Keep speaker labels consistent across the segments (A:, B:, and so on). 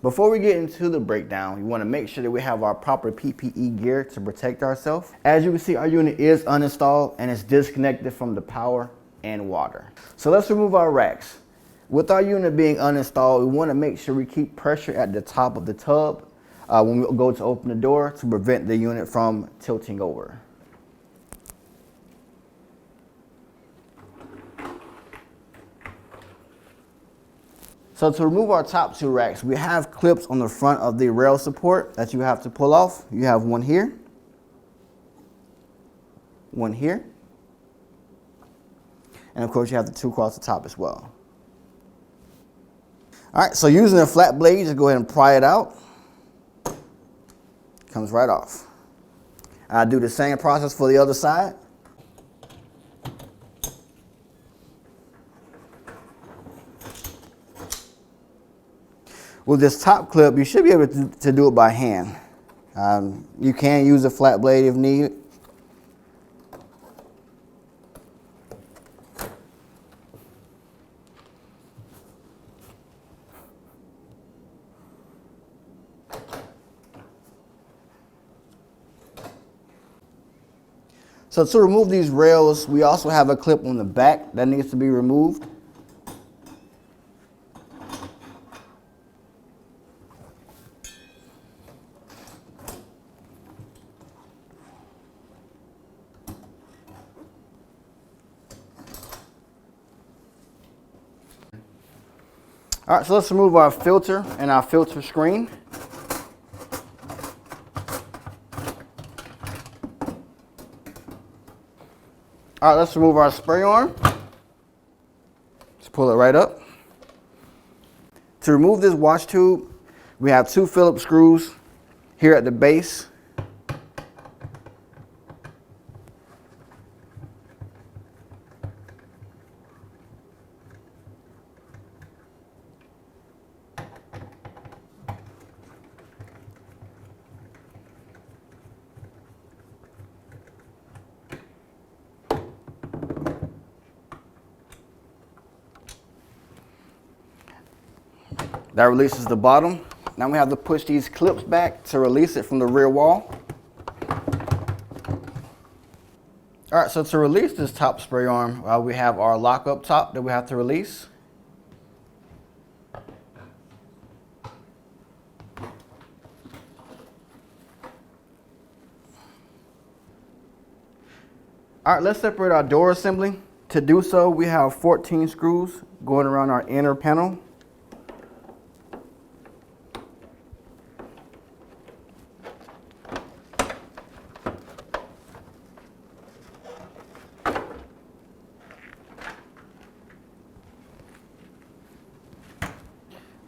A: Before we get into the breakdown, we want to make sure that we have our proper PPE gear to protect ourselves. As you can see, our unit is uninstalled and it's disconnected from the power and water. So let's remove our racks. With our unit being uninstalled, we want to make sure we keep pressure at the top of the tub when we go to open the door to prevent the unit from tilting over. So to remove our top two racks, we have clips on the front of the rail support that you have to pull off. You have one here, and of course you have the two across the top as well. All right, so using a flat blade, just go ahead and pry it out. Comes right off. I do the same process for the other side. With this top clip, you should be able to do it by hand. You can use a flat blade if needed. So to remove these rails, we also have a clip on the back that needs to be removed. All right, so let's remove our filter and our filter screen. All right, let's remove our spray arm. Just pull it right up. To remove this wash tube, we have two Phillips screws here at the base. That releases the bottom. Now we have to push these clips back to release it from the rear wall. All right, so to release this top spray arm, we have our lock up top that we have to release. All right, let's separate our door assembly. To do so, we have 14 screws going around our inner panel.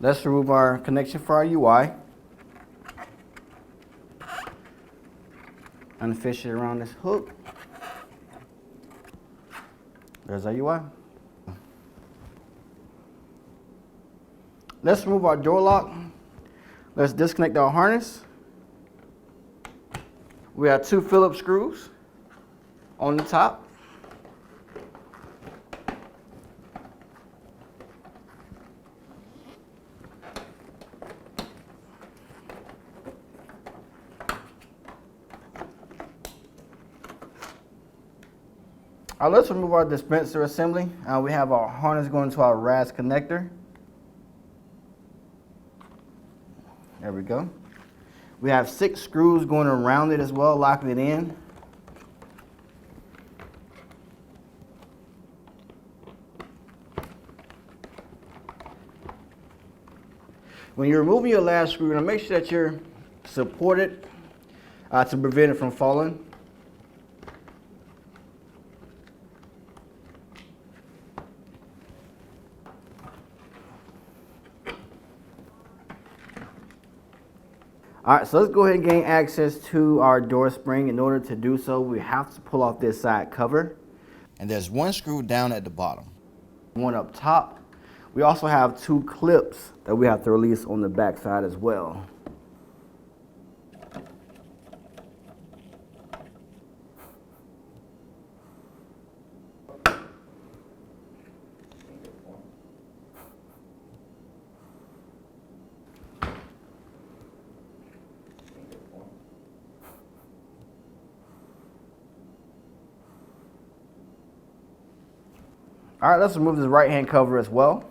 A: Let's remove our connection for our UI. Unfish it around this hook. There's our UI. Let's remove our door lock. Let's disconnect our harness. We have two Phillips screws on the top. Let's remove our dispenser assembly. We have our harness going to our RAS connector. There we go. We have 6 screws going around it as well, locking it in. When you're removing your last screw, you're going to make sure that you're supported to prevent it from falling. All right, so let's go ahead and gain access to our door spring. In order to do so, we have to pull off this side cover. And there's one screw down at the bottom, one up top. We also have 2 clips that we have to release on the back side as well. All right, let's remove this right-hand cover as well.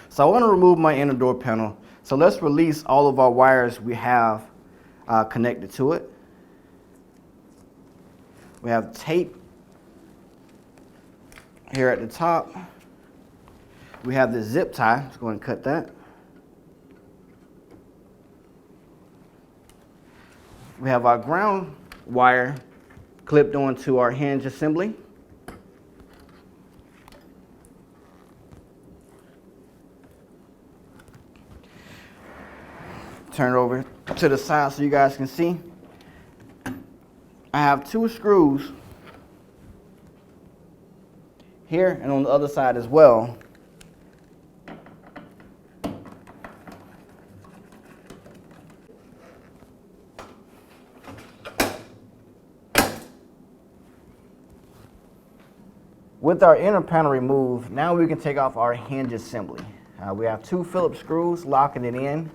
A: So I want to remove my inner door panel. So let's release all of our wires we have connected to it. We have tape here at the top. We have the zip tie. Let's go ahead and cut that. We have our ground wire clipped onto our hinge assembly. Turn it over to the side so you guys can see. I have 2 screws here and on the other side as well. With our inner panel removed, now we can take off our hinge assembly. We have 2 Phillips screws locking it in.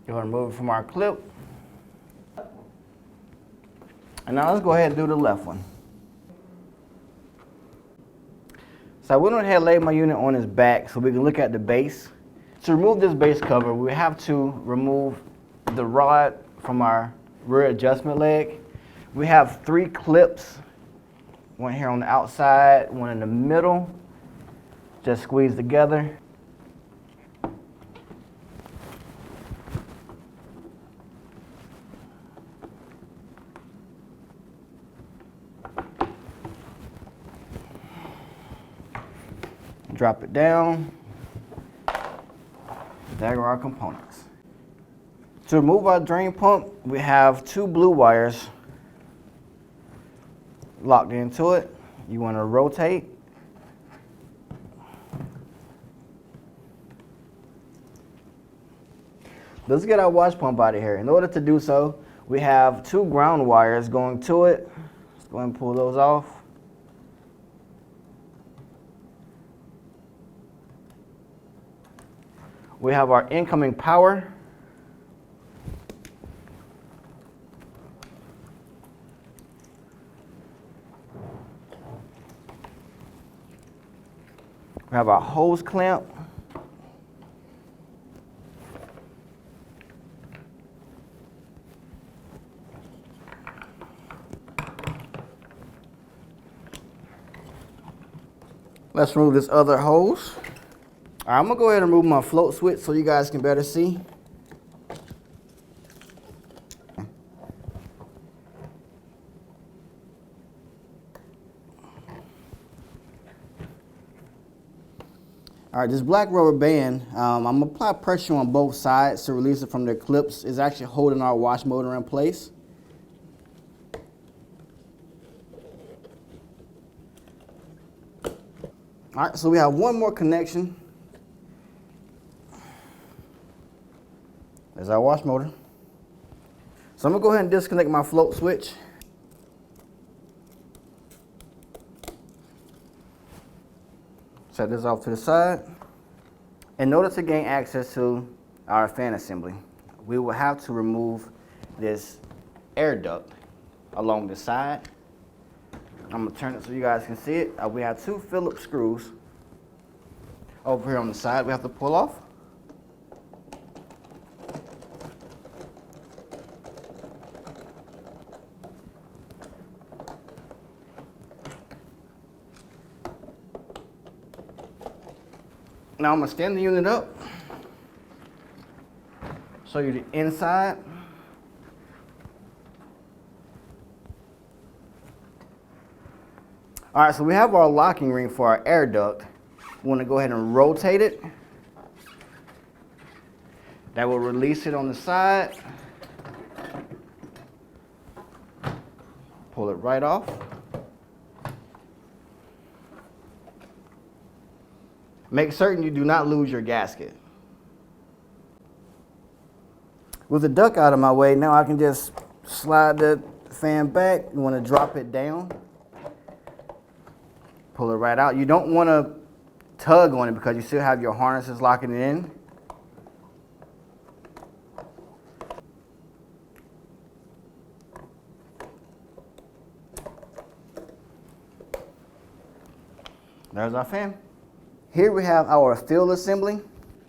A: Go ahead and remove it from our clip. And now let's go ahead and do the left one. So I went ahead and laid my unit on its back so we can look at the base. To remove this base cover, we have to remove the rod from our rear adjustment leg. We have 3 clips, one here on the outside, one in the middle, just squeeze together. Drop it down. There are our components. To remove our drain pump, we have 2 blue wires locked into it. You want to rotate. Let's get our wash pump out of here. In order to do so, we have 2 ground wires going to it. Let's go ahead and pull those off. We have our incoming power. We have our hose clamp. Let's remove this other hose. All right, I'm gonna go ahead and remove my float switch so you guys can better see. All right, this black rubber band, I'm gonna apply pressure on both sides to release it from their clips. It's actually holding our wash motor in place. All right, so we have one more connection. There's our wash motor. So I'm gonna go ahead and disconnect my float switch. Set this off to the side. In order to gain access to our fan assembly, we will have to remove this air duct along the side. I'm gonna turn it so you guys can see it. We have 2 Phillips screws over here on the side we have to pull off. Now I'm gonna stand the unit up, show you the inside. All right, so we have our locking ring for our air duct. We want to go ahead and rotate it. That will release it on the side. Pull it right off. Make certain you do not lose your gasket. With the duct out of my way, now I can just slide the fan back. You want to drop it down. Pull it right out. You don't want to tug on it because you still have your harnesses locking it in. There's our fan. Here we have our field assembly.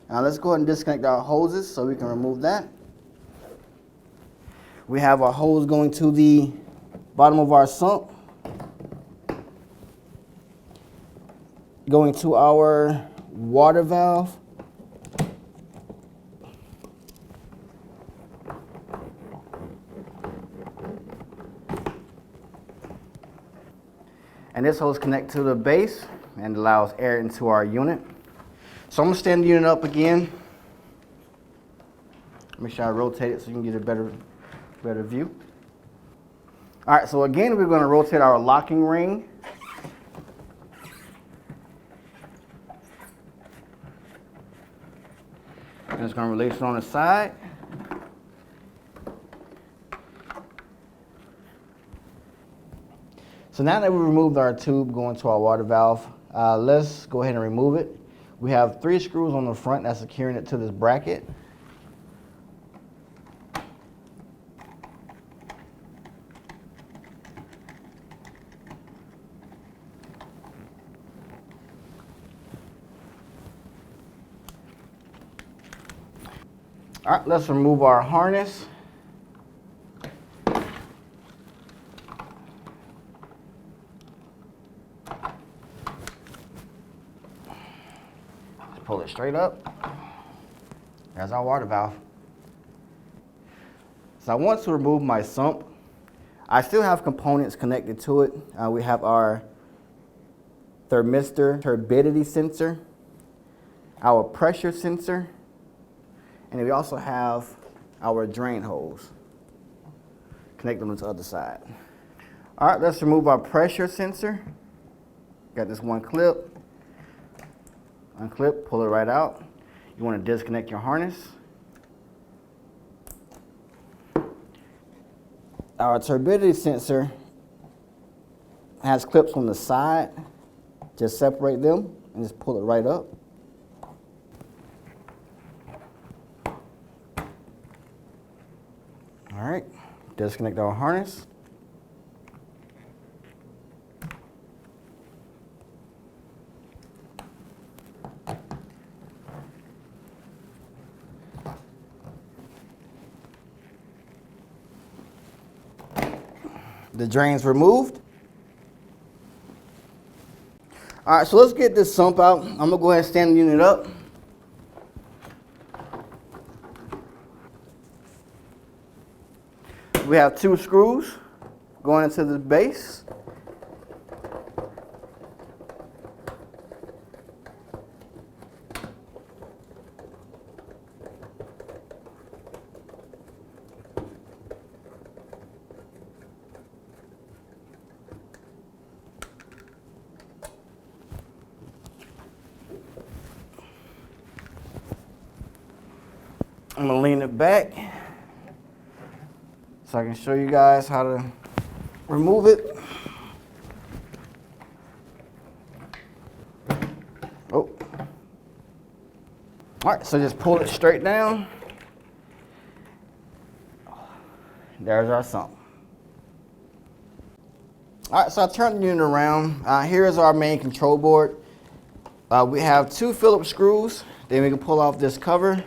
A: Now let's go ahead and disconnect our hoses so we can remove that. We have our hose going to the bottom of our sump, going to our water valve, and this hose connects to the base and allows air into our unit. So I'm gonna stand the unit up again. Make sure I rotate it so you can get a better view. All right, so again, we're gonna rotate our locking ring. And it's gonna release it on the side. So now that we removed our tube going to our water valve, let's go ahead and remove it. We have 3 screws on the front that's securing it to this bracket. All right, let's remove our harness. Pull it straight up. There's our water valve. So I want to remove my sump. I still have components connected to it. We have our thermistor turbidity sensor, our pressure sensor, and then we also have our drain hose. Connect them to the other side. All right, let's remove our pressure sensor. Got this one clip. Unclip, pull it right out. You want to disconnect your harness. Our turbidity sensor has clips on the side. Just separate them and just pull it right up. All right, disconnect our harness. The drain's removed. All right, so let's get this sump out. I'm gonna go ahead and stand the unit up. We have 2 screws going into the base. I'm gonna lean it back so I can show you guys how to remove it. Oh. All right, so just pull it straight down. There's our sump. All right, so I turned the unit around. Here is our main control board. We have 2 Phillips screws. Then we can pull off this cover.